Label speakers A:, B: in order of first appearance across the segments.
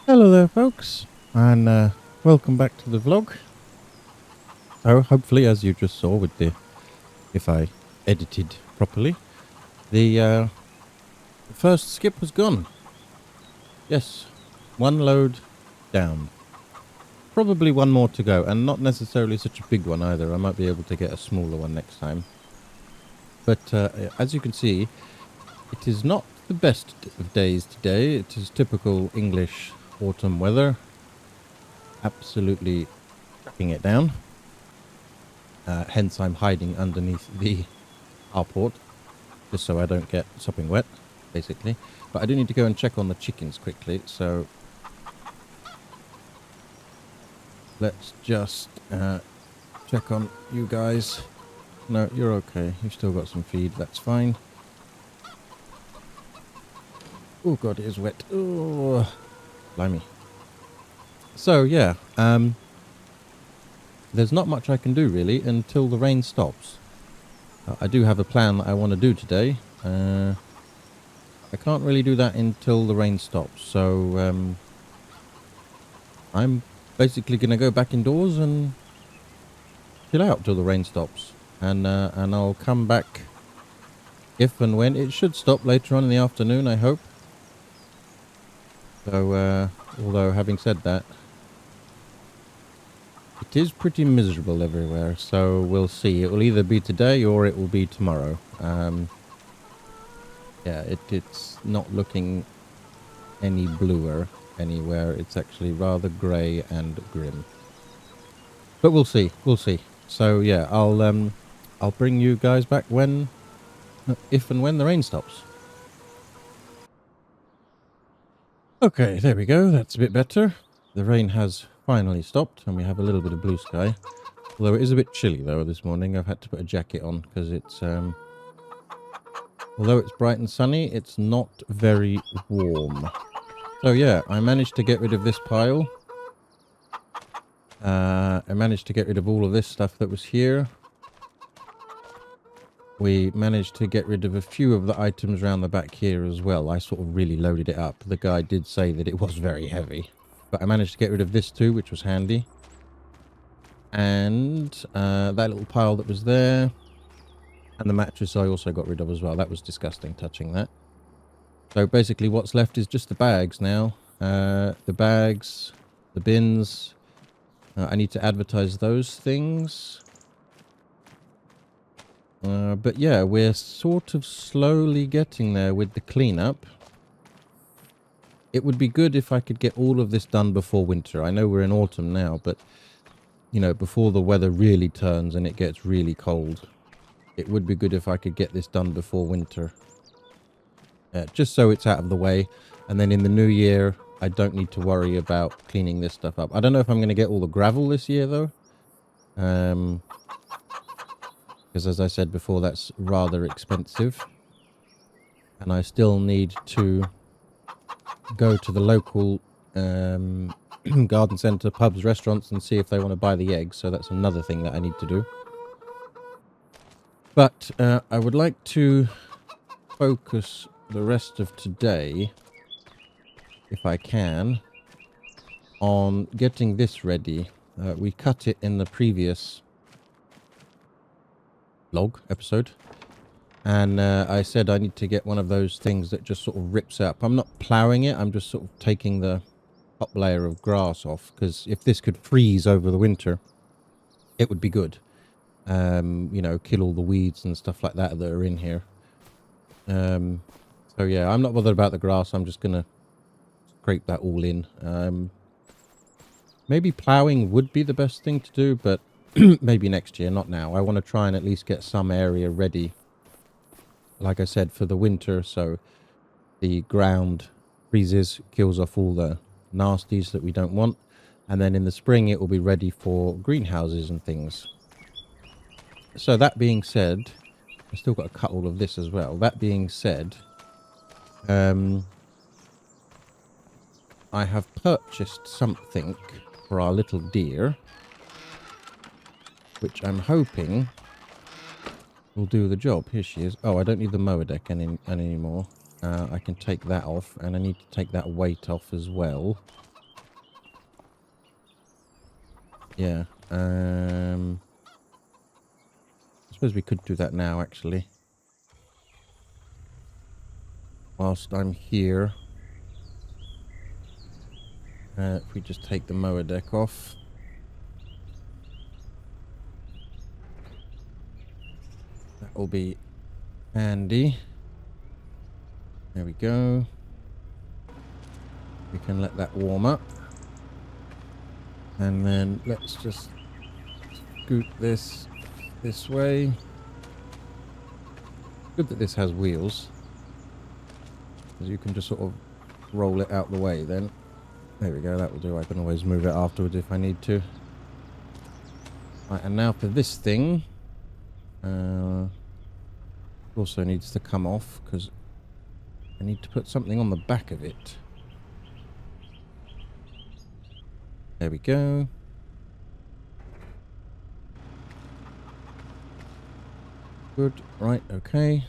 A: Hello there folks, and welcome back to the vlog. So hopefully, as you just saw with the, if I edited properly, the first skip was gone. Yes, one load down. Probably one more to go, and not necessarily such a big one either. I might be able to get a smaller one next time. But as you can see, it is not the best of days today. It is typical English autumn weather. Absolutely chucking it down. Hence I'm hiding underneath the carport, just so I don't get sopping wet, basically. But I do need to go and check on the chickens quickly, so let's just check on you guys. No, you're okay. You've still got some feed, that's fine. Oh god, it is wet. Oh, blimey. So yeah, there's not much I can do really until the rain stops. I do have a plan that I want to do today. I can't really do that until the rain stops, so I'm basically going to go back indoors and chill out till the rain stops, and I'll come back if and when. It should stop later on in the afternoon, I hope. So although having said that, it is pretty miserable everywhere, so we'll see. It will either be today or it will be tomorrow. Yeah, it's not looking any bluer anywhere. It's actually rather grey and grim. But we'll see. We'll see. So yeah, I'll bring you guys back when, if and when the rain stops. Okay, there we go. That's a bit better. The rain has finally stopped and we have a little bit of blue sky. Although it is a bit chilly though this morning. I've had to put a jacket on because it's although it's bright and sunny, it's not very warm. So yeah, I managed to get rid of this pile. I managed to get rid of all of this stuff that was here. We managed to get rid of a few of the items around the back here as well. I sort of really loaded it up. The guy did say that it was very heavy. But I managed to get rid of this too, which was handy. And that little pile that was there. And the mattress I also got rid of as well. That was disgusting, touching that. So basically what's left is just the bags now. The bags, the bins. I need to advertise those things. But yeah, we're sort of slowly getting there with the cleanup. It would be good if I could get all of this done before winter. I know we're in autumn now, but, you know, before the weather really turns and it gets really cold, it would be good if I could get this done before winter. Just so it's out of the way. And then in the new year, I don't need to worry about cleaning this stuff up. I don't know if I'm going to get all the gravel this year, though. Because as I said before, that's rather expensive. And I still need to go to the local garden centre, pubs, restaurants, and see if they want to buy the eggs. So that's another thing that I need to do. But I would like to focus the rest of today, if I can, on getting this ready. We cut it in the previous vlog episode, and I said I need to get one of those things that just sort of rips up. I'm not ploughing it, I'm just sort of taking the top layer of grass off, because if this could freeze over the winter, it would be good. You know, kill all the weeds and stuff like that that are in here. So yeah, I'm not bothered about the grass. I'm just gonna scrape that all in. Maybe ploughing would be the best thing to do, but maybe next year, not now. I want to try and at least get some area ready, like I said, for the winter, so the ground freezes, kills off all the nasties that we don't want, and then in the spring it will be ready for greenhouses and things. So that being said, I've still got to cut all of this as well. That being said, I have purchased something for our little deer, which I'm hoping will do the job. Here she is. Oh, I don't need the mower deck anymore. I can take that off, and I need to take that weight off as well. Yeah. I suppose we could do that now, actually. Whilst I'm here. If we just take the mower deck off. That will be handy. There we go. We can let that warm up. And then let's just scoot this way. Good that this has wheels. Because you can just sort of roll it out the way then. There we go, that will do. I can always move it afterwards if I need to. Right, and now for this thing. Also needs to come off because I need to put something on the back of it. There we go. Good. Right, okay.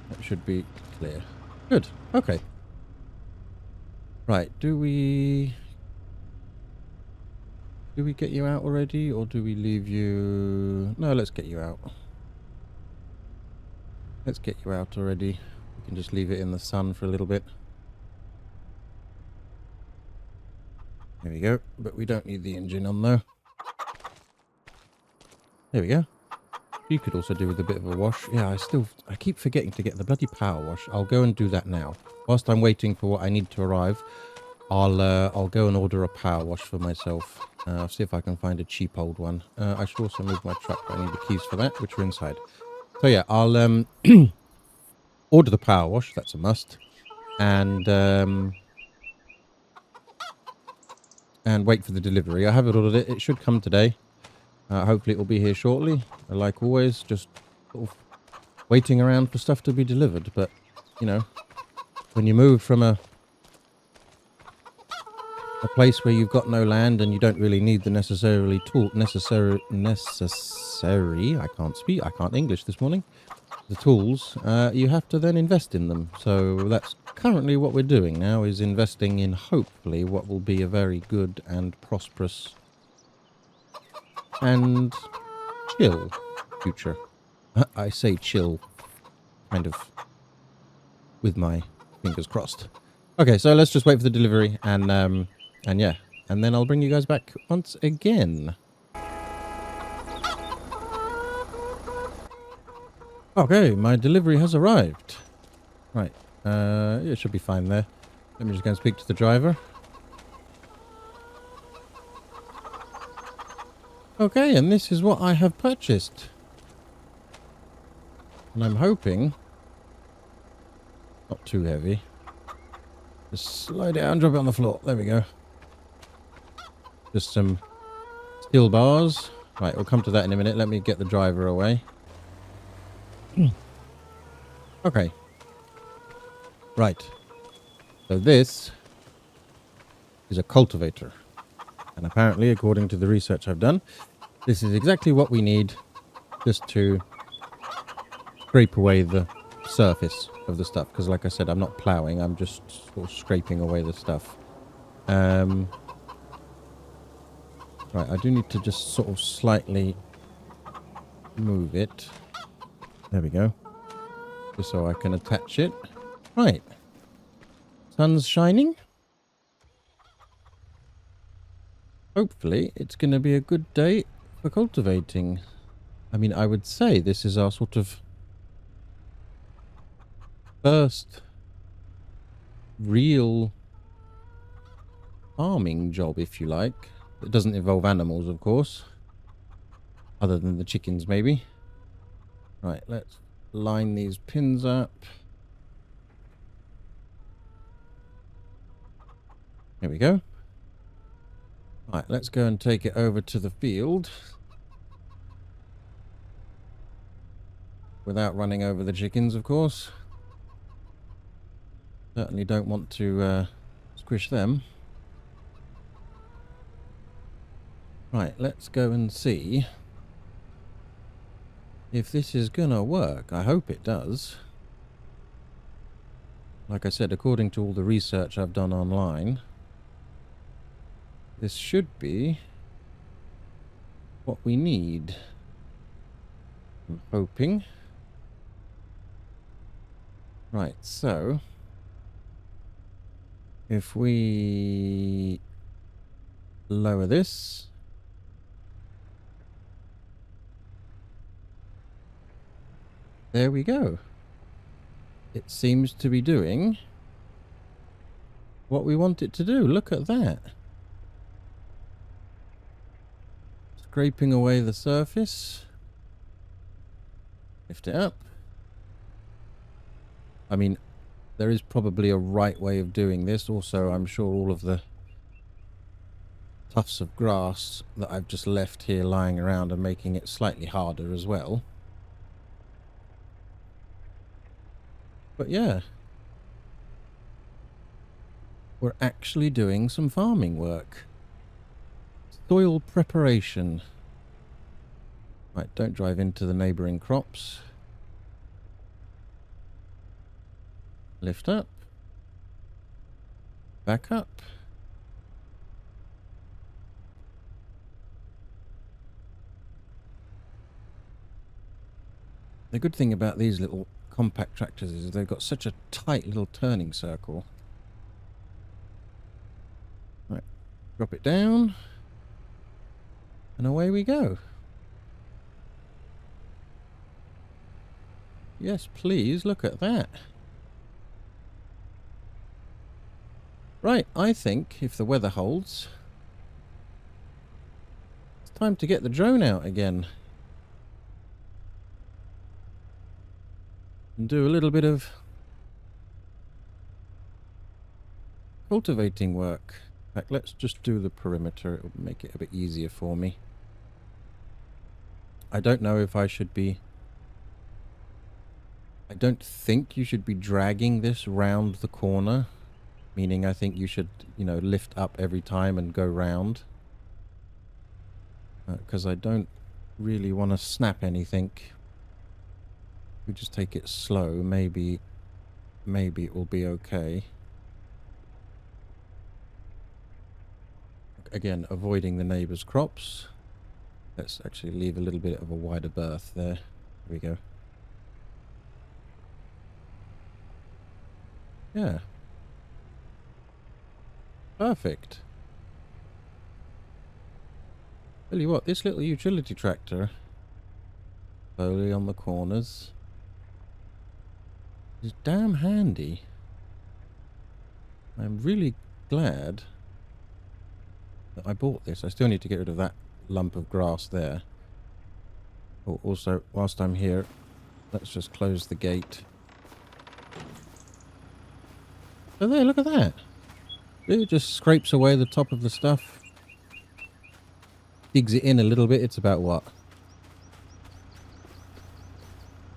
A: That should be clear. Good. Okay. Right, do we get you out already, or do we leave you... No, let's get you out. Let's get you out already. We can just leave it in the sun for a little bit. There we go. But we don't need the engine on though. There we go. You could also do with a bit of a wash. Yeah, I keep forgetting to get the bloody power wash. I'll go and do that now. Whilst I'm waiting for what I need to arrive, I'll go and order a power wash for myself. I'll see if I can find a cheap old one. I should also move my truck, but I need the keys for that, which are inside. So yeah, I'll order the power wash. That's a must. And wait for the delivery. I haven't ordered it. It should come today. Hopefully it will be here shortly. Like always, just sort of waiting around for stuff to be delivered. But, you know, when you move from a place where you've got no land and you don't really need the necessary, I can't speak, I can't English this morning, the tools, you have to then invest in them. So that's currently what we're doing now, is investing in hopefully what will be a very good and prosperous and chill future. I say chill kind of with my fingers crossed. Okay, so let's just wait for the delivery and yeah, and then I'll bring you guys back once again. Okay, my delivery has arrived. Right, it should be fine there. Let me just go and speak to the driver. Okay, and this is what I have purchased. And I'm hoping... not too heavy. Just slide it out and drop it on the floor. There we go. Just some steel bars. Right, we'll come to that in a minute. Let me get the driver away. Okay. Right. So this is a cultivator. And apparently, according to the research I've done, this is exactly what we need just to scrape away the surface of the stuff. Because like I said, I'm not ploughing. I'm just sort of scraping away the stuff. Right, I do need to just sort of slightly move it. There we go. Just so I can attach it. Right. Sun's shining. Hopefully, it's going to be a good day for cultivating. I mean, I would say this is our sort of first real farming job, if you like. It doesn't involve animals, of course. Other than the chickens, maybe. Right, let's line these pins up. Here we go. Right, let's go and take it over to the field. Without running over the chickens, of course. Certainly don't want to squish them. Right, let's go and see if this is gonna work. I hope it does. like I said, according to all the research I've done online, this should be what we need. I'm hoping. Right, so if we lower this, there we go. It seems to be doing what we want it to do. Look at that. Scraping away the surface. Lift it up. I mean, there is probably a right way of doing this. Also, I'm sure all of the tufts of grass that I've just left here lying around are making it slightly harder as well. But yeah, we're actually doing some farming work. Soil preparation. Right, don't drive into the neighbouring crops. Lift up. Back up. The good thing about these little compact tractors is they've got such a tight little turning circle. Right, drop it down. And away we go. Yes, please, look at that. Right, I think if the weather holds, it's time to get the drone out again. And do a little bit of cultivating work. In fact, let's just do the perimeter. It'll make it a bit easier for me. I don't know if I should be... I don't think you should be dragging this round the corner. Meaning I think you should, you know, lift up every time and go round. Because I don't really want to snap anything. We just take it slow, maybe it will be okay. Again, avoiding the neighbour's crops. Let's actually leave a little bit of a wider berth there. There we go. Yeah. Perfect. Tell you what, this little utility tractor, slowly on the corners, is damn handy. I'm really glad that I bought this. I still need to get rid of that lump of grass there. Oh, also, whilst I'm here, let's just close the gate. Oh, there, look at that. It just scrapes away the top of the stuff. Digs it in a little bit. It's about what?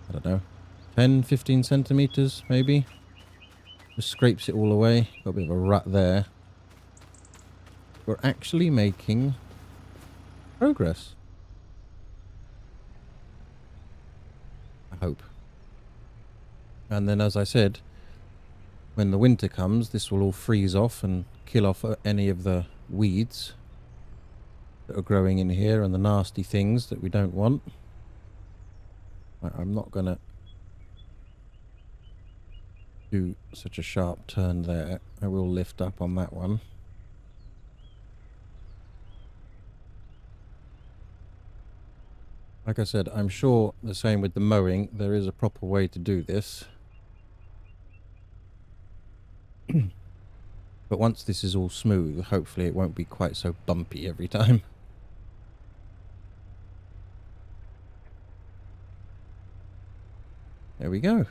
A: I don't know. 10, 15 centimeters, maybe. Just scrapes it all away. Got a bit of a rut there. We're actually making progress. I hope. And then, as I said, when the winter comes, this will all freeze off and kill off any of the weeds that are growing in here and the nasty things that we don't want. I'm not going to do such a sharp turn there. I will lift up on that one. Like I said, I'm sure the same with the mowing. There is a proper way to do this. But once this is all smooth, hopefully it won't be quite so bumpy every time. There we go.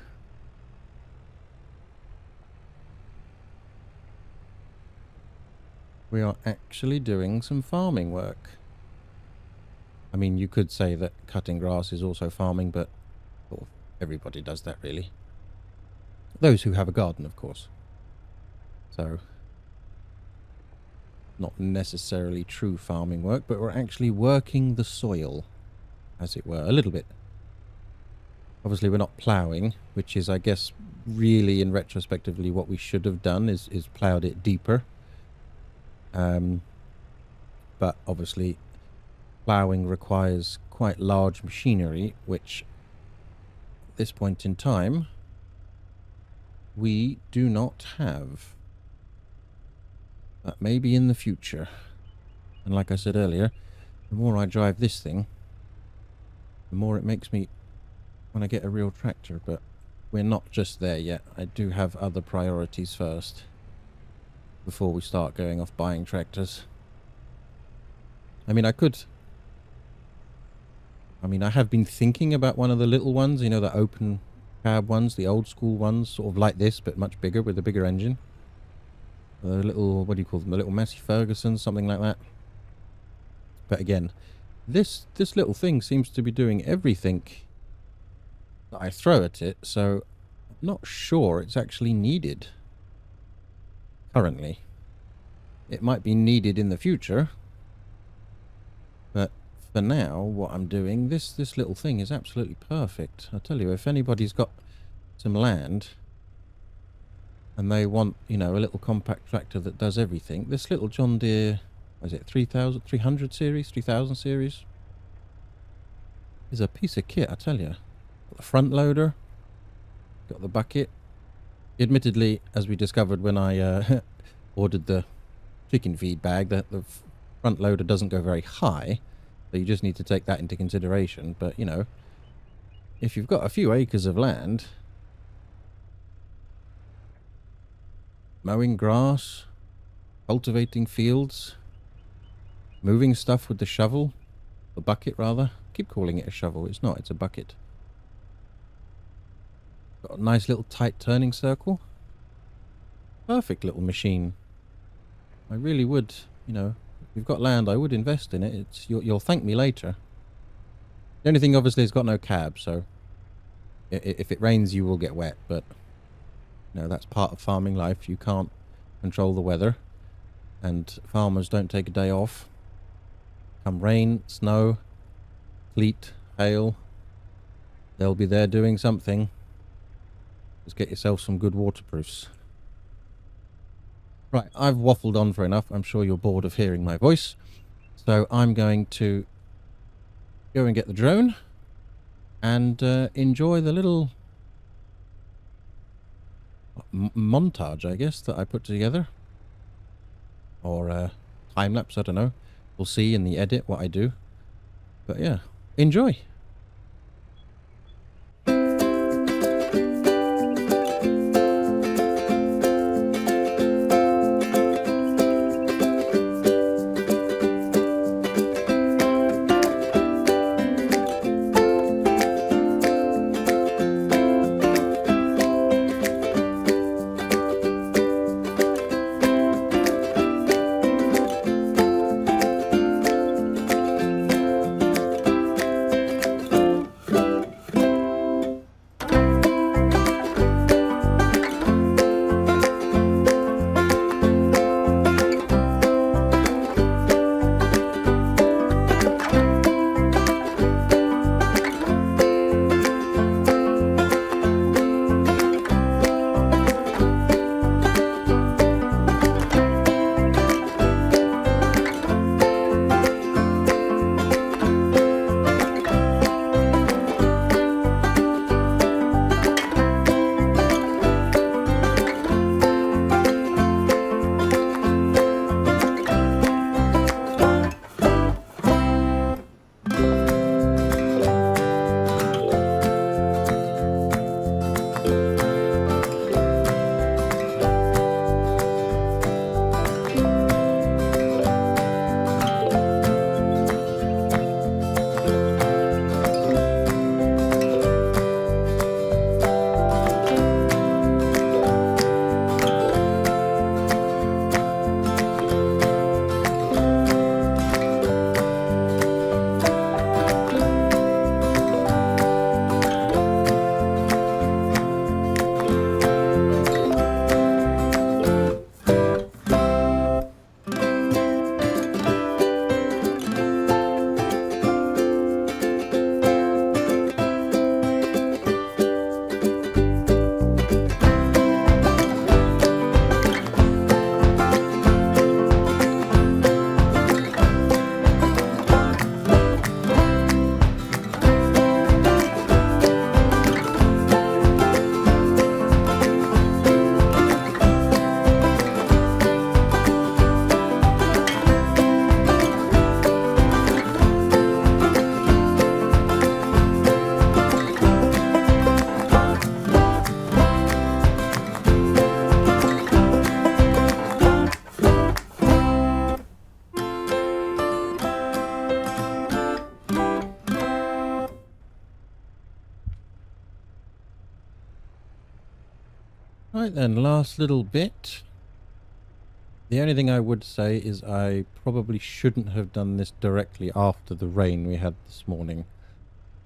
A: We are actually doing some farming work. I mean, you could say that cutting grass is also farming, but well, everybody does that, really. Those who have a garden, of course. So, not necessarily true farming work, but we're actually working the soil, as it were, a little bit. Obviously, we're not ploughing, which is, I guess, really in retrospectively what we should have done is ploughed it deeper. But obviously, ploughing requires quite large machinery, which at this point in time we do not have. But maybe in the future. And like I said earlier, the more I drive this thing, the more it makes me want to get a real tractor. But we're not just there yet. I do have other priorities first before we start going off buying tractors. I mean, I have been thinking about one of the little ones, you know, the open cab ones, the old school ones, sort of like this, but much bigger with a bigger engine. The little, what do you call them? The little Massey Ferguson, something like that. But again, this little thing seems to be doing everything that I throw at it, so I'm not sure it's actually needed currently. It might be needed in the future, but for now, what I'm doing, this little thing is absolutely perfect. I tell you, if anybody's got some land and they want, you know, a little compact tractor that does everything, this little John Deere, what is it, 300 series, 3000 series, is a piece of kit, I tell you. Got the front loader, got the bucket. Admittedly, as we discovered when I ordered the chicken feed bag, that the front loader doesn't go very high, so you just need to take that into consideration. But, you know, if you've got a few acres of land, mowing grass, cultivating fields, moving stuff with the shovel, the bucket rather. I keep calling it a shovel, it's not, it's a bucket. Got a nice little tight turning circle. Perfect little machine. I really would, you know, if you've got land, I would invest in it. You'll thank me later. The only thing, obviously, it's got no cab, so if it rains, you will get wet. But you know, that's part of farming life. You can't control the weather, and farmers don't take a day off. Come rain, snow, sleet, hail, they'll be there doing something. Just get yourself some good waterproofs. Right, I've waffled on for enough. I'm sure you're bored of hearing my voice. So I'm going to go and get the drone and enjoy the little montage, I guess, that I put together. Or time-lapse, I don't know. We'll see in the edit what I do. But yeah, enjoy. Right then, last little bit. The only thing I would say is I probably shouldn't have done this directly after the rain we had this morning.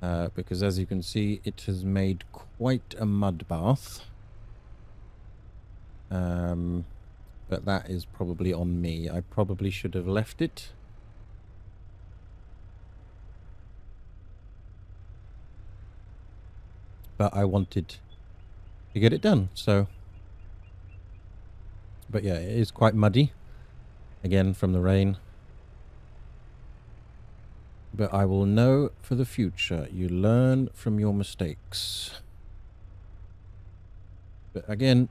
A: Because as you can see, it has made quite a mud bath. But that is probably on me. I probably should have left it. But I wanted to get it done, so... But yeah, it is quite muddy. Again, from the rain. But I will know for the future. You learn from your mistakes. But again,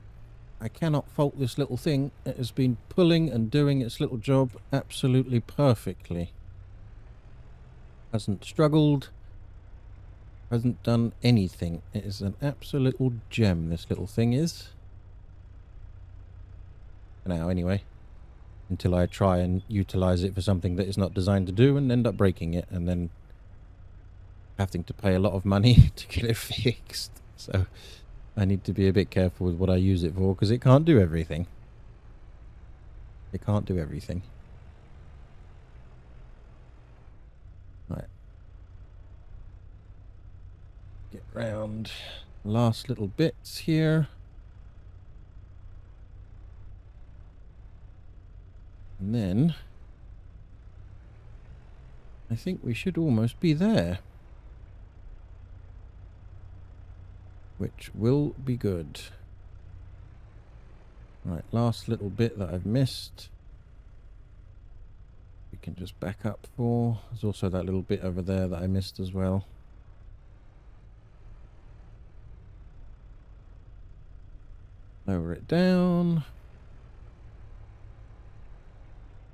A: I cannot fault this little thing. It has been pulling and doing its little job absolutely perfectly. Hasn't struggled. Hasn't done anything. It is an absolute little gem, this little thing is. For now, anyway. Until I try and utilize it for something that it's not designed to do and end up breaking it and then having to pay a lot of money to get it fixed. So I need to be a bit careful with what I use it for because it can't do everything. It can't do everything. Right. Get round last little bits here. And then I think we should almost be there. Which will be good. Right, last little bit that I've missed. We can just back up for. There's also that little bit over there that I missed as well. Lower it down.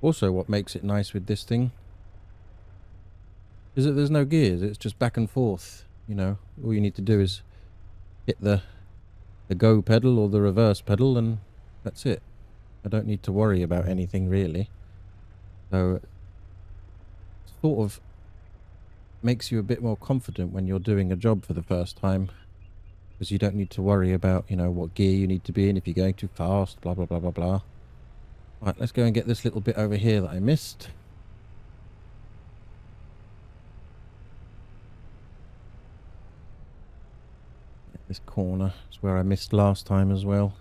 A: Also, what makes it nice with this thing is that there's no gears. It's just back and forth. You know, all you need to do is hit the go pedal or the reverse pedal and that's it. I don't need to worry about anything really. So it sort of makes you a bit more confident when you're doing a job for the first time. Because you don't need to worry about, you know, what gear you need to be in if you're going too fast, blah, blah, blah, blah, blah. Right, let's go and get this little bit over here that I missed. This corner is where I missed last time as well.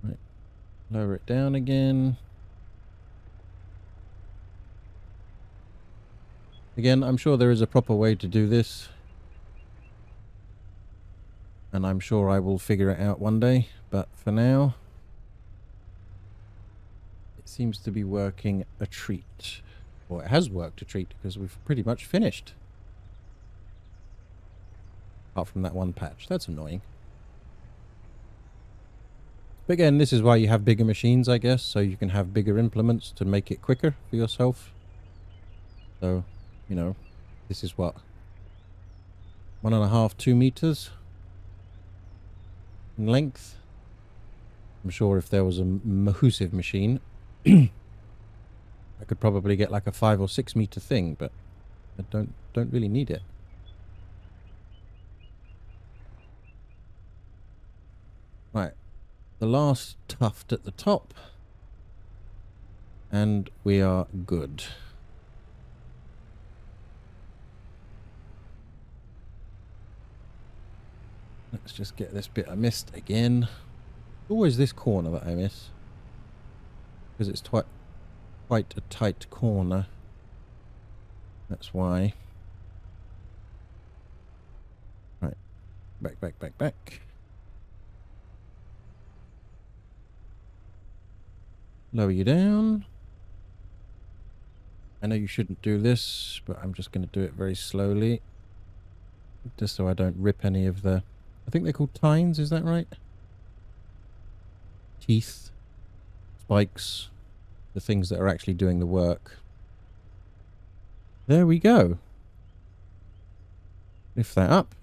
A: Right, lower it down again. Again, I'm sure there is a proper way to do this. And I'm sure I will figure it out one day. But for now... seems to be working a treat. Or it has worked a treat because we've pretty much finished. Apart from that one patch. That's annoying. But again, this is why you have bigger machines, I guess. So you can have bigger implements to make it quicker for yourself. So, you know, this is what? 1.5, 2 meters in length. I'm sure if there was a massive machine, I could probably get like a 5 or 6 meter thing, but I don't really need it. Right, the last tuft at the top, and we are good. Let's just get this bit I missed again. Always this corner that I miss. Because it's quite a tight corner. That's why. Right. Back. Lower you down. I know you shouldn't do this, but I'm just going to do it very slowly. Just so I don't rip any of the... I think they're called tines, is that right? Teeth. Spikes, the things that are actually doing the work. There we go. Lift that up.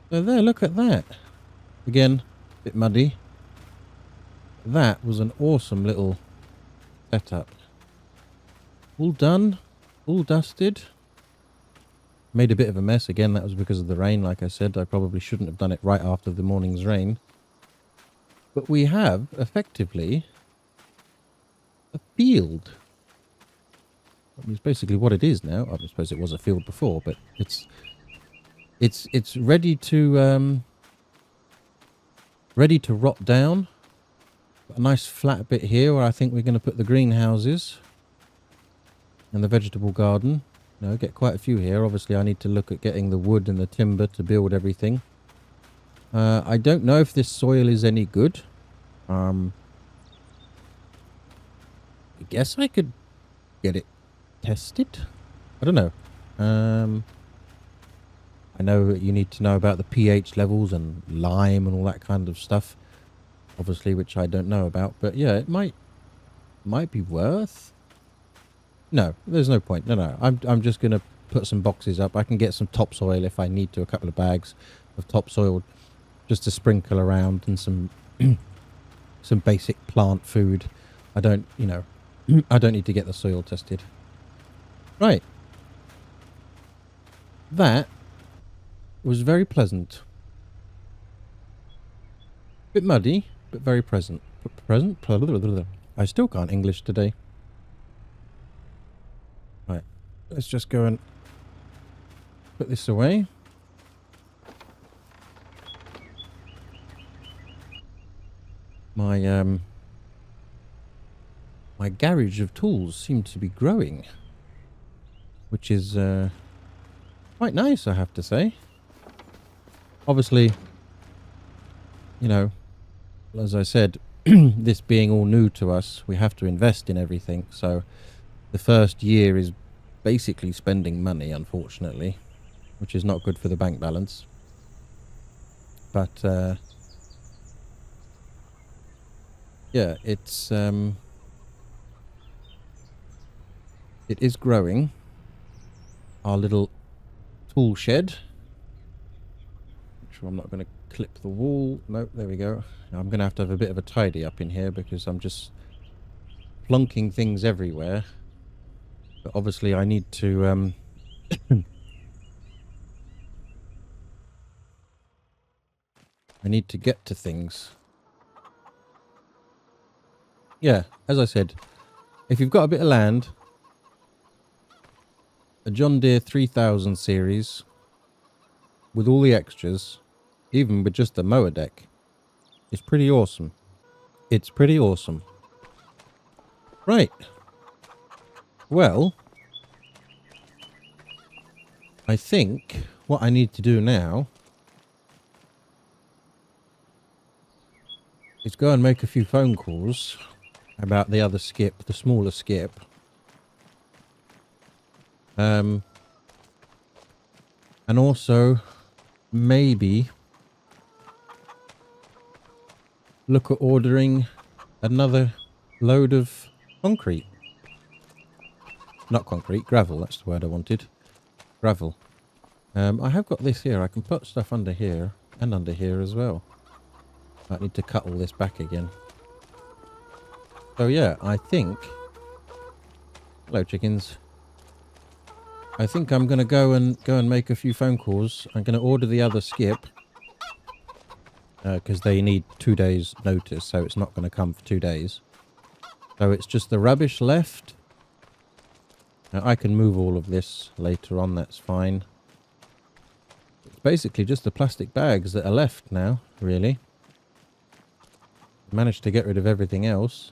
A: So there, look at that. Again, a bit muddy. That was an awesome little setup. All done, all dusted. Made a bit of a mess. Again, that was because of the rain. Like I said, I probably shouldn't have done it right after the morning's rain. But we have, effectively, a field. I mean, it's basically what it is now. I suppose it was a field before, but it's ready to rot down. Got a nice flat bit here where I think we're going to put the greenhouses and the vegetable garden. You know, get quite a few here. Obviously, I need to look at getting the wood and the timber to build everything. I don't know if this soil is any good. I guess I could get it tested. I don't know. I know you need to know about the pH levels and lime and all that kind of stuff. Obviously, which I don't know about. But yeah, it might be worth. No, there's no point. No. I'm just going to put some boxes up. I can get some topsoil if I need to, a couple of bags of topsoil just to sprinkle around, and some some basic plant food. I don't need to get the soil tested. Right. That was very pleasant. Bit muddy, but very present. I still can't English today. Right. Let's just go and put this away. My garage of tools seems to be growing, which is quite nice, I have to say. Obviously, you know, as I said, this being all new to us, we have to invest in everything. So the first year is basically spending money, unfortunately, which is not good for the bank balance. But yeah, it is growing. Our little tool shed. Make sure I'm not going to clip the wall. Nope, there we go. Now I'm going to have a bit of a tidy up in here because I'm just plunking things everywhere. But obviously I need to I need to get to things. Yeah, as I said, if you've got a bit of land, a John Deere 3000 series with all the extras, even with just the mower deck, is pretty awesome. It's pretty awesome. Right. Well, I think what I need to do now is go and make a few phone calls about the other skip, the smaller skip. And also maybe look at ordering another load of concrete. Not concrete, gravel, that's the word I wanted. Gravel. I have got this here. I can put stuff under here and under here as well. I need to cut all this back again. So yeah, I think... Hello, chickens. I think I'm going to go and make a few phone calls. I'm going to order the other skip. Because they need 2 days notice, so it's not going to come for 2 days. So it's just the rubbish left. Now I can move all of this later on, that's fine. It's basically just the plastic bags that are left now, really. Managed to get rid of everything else.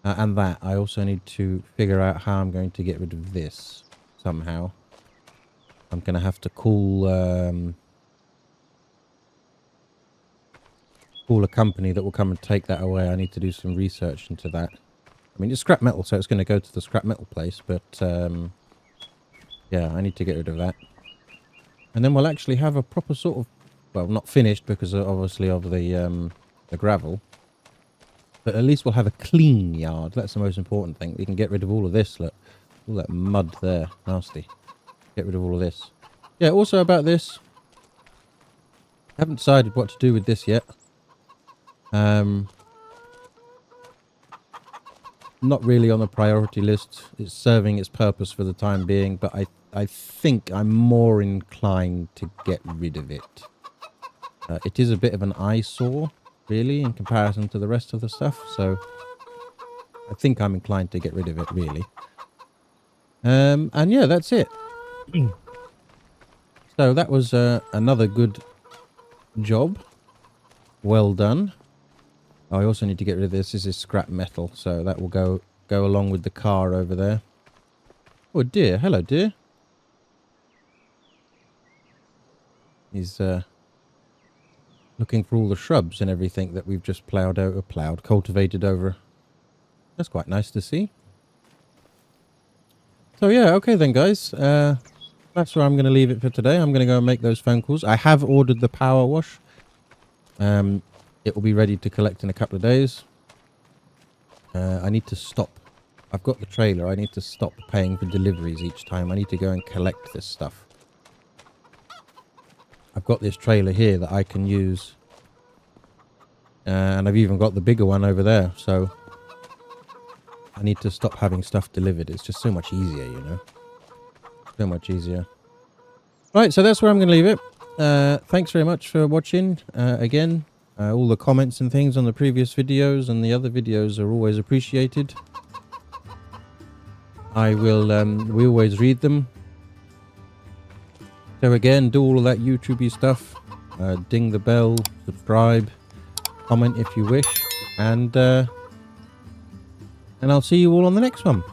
A: And that, I also need to figure out how I'm going to get rid of this somehow. I'm going to have to call a company that will come and take that away. I need to do some research into that. I mean, it's scrap metal, so it's going to go to the scrap metal place, but yeah, I need to get rid of that. And then we'll actually have a proper sort of, well, not finished because obviously of the gravel, but at least we'll have a clean yard. That's the most important thing. We can get rid of all of this, look, all that mud there, nasty. Get rid of all of this. Yeah, also about this, haven't decided what to do with this yet. not really on the priority list. It's serving its purpose for the time being, but I think I'm more inclined to get rid of it. It is a bit of an eyesore, really, in comparison to the rest of the stuff, so I think I'm inclined to get rid of it, really. And yeah, that's it. So that was another good job. Well done. Oh, I also need to get rid of this. This is scrap metal, so that will go along with the car over there. Oh dear, hello dear. He's looking for all the shrubs and everything that we've just cultivated over. That's quite nice to see. So yeah, okay then guys. That's where I'm going to leave it for today. I'm going to go and make those phone calls. I have ordered the power wash. It will be ready to collect in a couple of days. I need to stop. I've got the trailer. I need to stop paying for deliveries each time. I need to go and collect this stuff. I've got this trailer here that I can use. And I've even got the bigger one over there. So I need to stop having stuff delivered. It's just so much easier, you know. So much easier. Right, so that's where I'm going to leave it. Thanks very much for watching. Again, all the comments and things on the previous videos and the other videos are always appreciated. I will, we always read them. So again, do all of that YouTubey stuff. Ding the bell, subscribe, comment if you wish, and I'll see you all on the next one.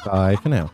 A: Bye for now.